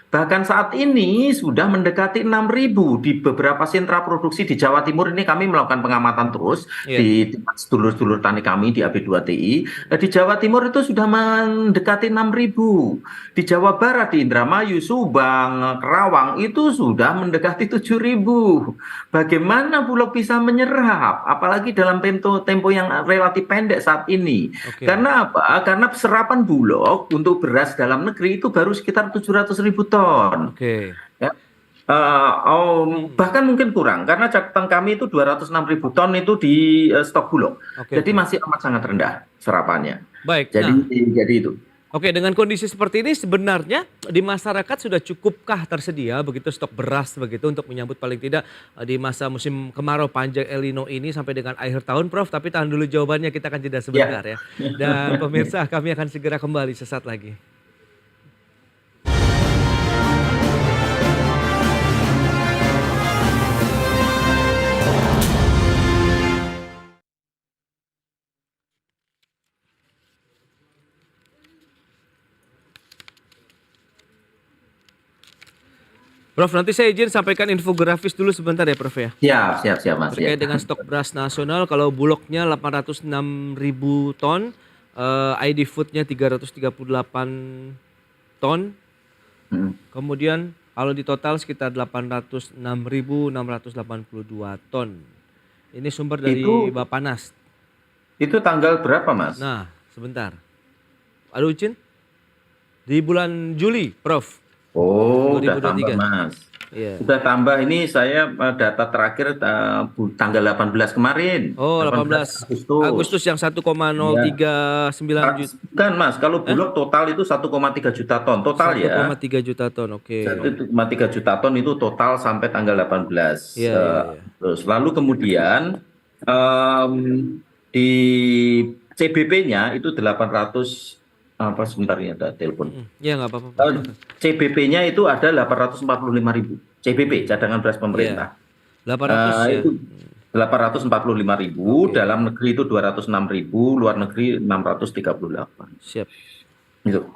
Bahkan saat ini sudah mendekati 6.000 di beberapa sentra produksi di Jawa Timur. Ini kami melakukan pengamatan terus Iya. di tempat sedulur-sedulur tani kami di AB2TI. Di Jawa Timur itu sudah mendekati 6.000. Di Jawa Barat, di Indramayu, Subang, Kerawang itu sudah mendekati 7.000. Bagaimana Bulog bisa menyerap? Apalagi dalam tempo yang relatif pendek saat ini. Oke. Karena apa? Karena serapan Bulog untuk beras dalam negeri itu baru sekitar 700.000 ton. Oke. Ya. Mm-mm. Bahkan mungkin kurang karena catatan kami itu 206.000 ton itu di stok Bulog. Oke, Jadi oke. masih amat sangat rendah serapannya. Baik. Jadi Nah, jadi itu. oke, dengan kondisi seperti ini sebenarnya di masyarakat sudah cukupkah tersedia begitu stok beras begitu untuk menyambut paling tidak di masa musim kemarau panjang El Nino ini sampai dengan akhir tahun, Prof. Tapi tahan dulu jawabannya, kita akan jeda sebentar Ya. ya. Dan pemirsa, kami akan segera kembali sesaat lagi. Prof, nanti saya izin sampaikan infografis dulu sebentar ya, Prof ya. Siap, siap, siap Mas ya. Terkait dengan stok beras nasional, kalau Bulognya 806.000 ton, ID Food-nya 338 ton, Hmm. kemudian kalau di total sekitar 806.682 ton. Ini sumber dari Itu Bapanas. itu tanggal berapa, Mas? Nah, sebentar. Aduh, Cin. Di bulan Juli, Prof. Oh, udah tambah, 2023. Mas. Iya. Udah tambah ini saya data terakhir tanggal 18 kemarin. Oh, 18 18 Agustus. Agustus yang Ya. 1,039 juta. Bukan, Mas. Kalau Eh? Bulog total itu 1,3 juta ton. Total ya. 1,3 juta ton. Oke. 1,3 juta ton itu total sampai tanggal 18. Iya, iya, iya. Terus lalu kemudian em, di CBP-nya itu 800 apa sebentar ya ada telepon. Iya, nggak apa-apa, Prof. CBP-nya itu ada 845.000. CBP, cadangan beras Iya, pemerintah. 800 ya. Itu 845.000, Oke, dalam negeri itu 206.000, luar negeri 638. siap. Itu.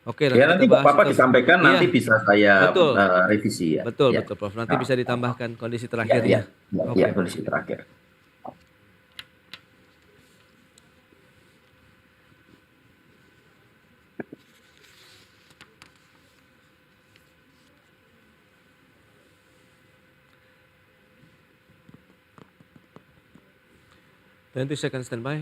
Oke, Ya nanti kita nanti bahas Bapak itu. disampaikan nanti Iya, bisa saya betul. revisi ya. Betul, Ya. betul, Prof. Nanti Nah, bisa ditambahkan kondisi ya, ya, terakhirnya. ya, ya, Oke. kondisi terakhir. Nanti saya akan standby.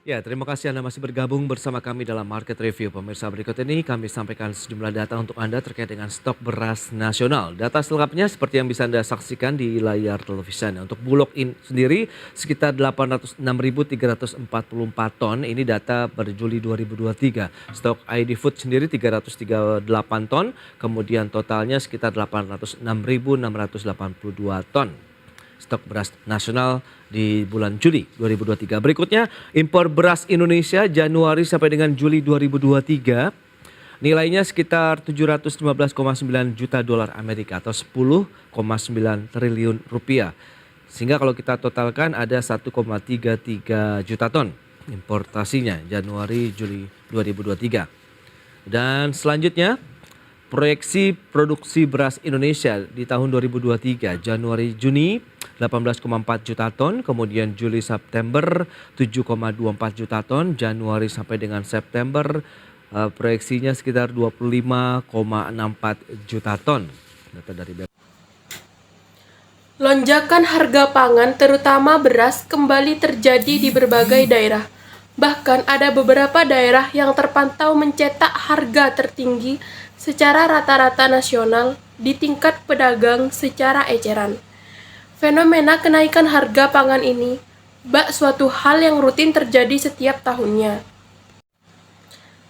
Ya, terima kasih Anda masih bergabung bersama kami dalam Market Review. Pemirsa, berikut ini kami sampaikan sejumlah data untuk Anda terkait dengan stok beras nasional. Data selengkapnya seperti yang bisa Anda saksikan di layar televisi. Untuk Bulog sendiri sekitar 806.344 ton. Ini data per Juli 2023. Stok ID Food sendiri 338 ton. Kemudian totalnya sekitar 806.682 ton. Stok beras nasional di bulan Juli 2023. Berikutnya, impor beras Indonesia Januari sampai dengan Juli 2023 nilainya sekitar 715,9 juta dolar Amerika atau 10,9 triliun rupiah. Sehingga kalau kita totalkan ada 1,33 juta ton importasinya Januari Juli 2023. Dan selanjutnya, proyeksi produksi beras Indonesia di tahun 2023 Januari Juni 18,4 juta ton, kemudian Juli September 7,24 juta ton, Januari sampai dengan September proyeksinya sekitar 25,64 juta ton. Data dari Lonjakan harga pangan terutama beras kembali terjadi di berbagai daerah. Bahkan ada beberapa daerah yang terpantau mencetak harga tertinggi secara rata-rata nasional di tingkat pedagang secara eceran. Fenomena kenaikan harga pangan ini bak suatu hal yang rutin terjadi setiap tahunnya.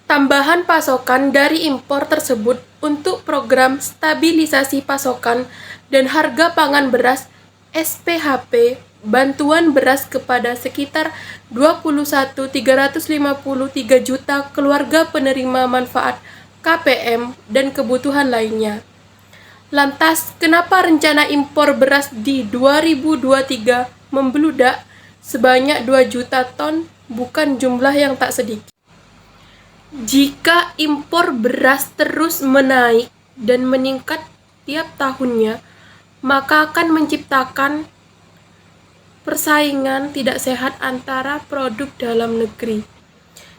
Tambahan pasokan dari impor tersebut untuk program stabilisasi pasokan dan harga pangan beras SPHP bantuan beras kepada sekitar 21.353 juta keluarga penerima manfaat KPM dan kebutuhan lainnya. Lantas, kenapa rencana impor beras di 2023 membludak sebanyak 2 juta ton, bukan jumlah yang tak sedikit? Jika impor beras terus menaik dan meningkat tiap tahunnya, maka akan menciptakan persaingan tidak sehat antara produk dalam negeri.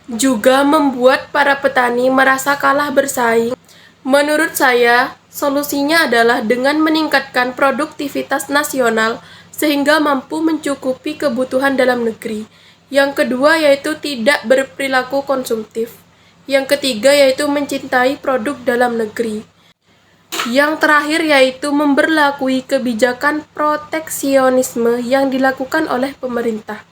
Juga membuat para petani merasa kalah bersaing. Menurut saya, solusinya adalah dengan meningkatkan produktivitas nasional sehingga mampu mencukupi kebutuhan dalam negeri. Yang kedua yaitu tidak berperilaku konsumtif. Yang ketiga yaitu mencintai produk dalam negeri. Yang terakhir yaitu memberlakui kebijakan proteksionisme yang dilakukan oleh pemerintah.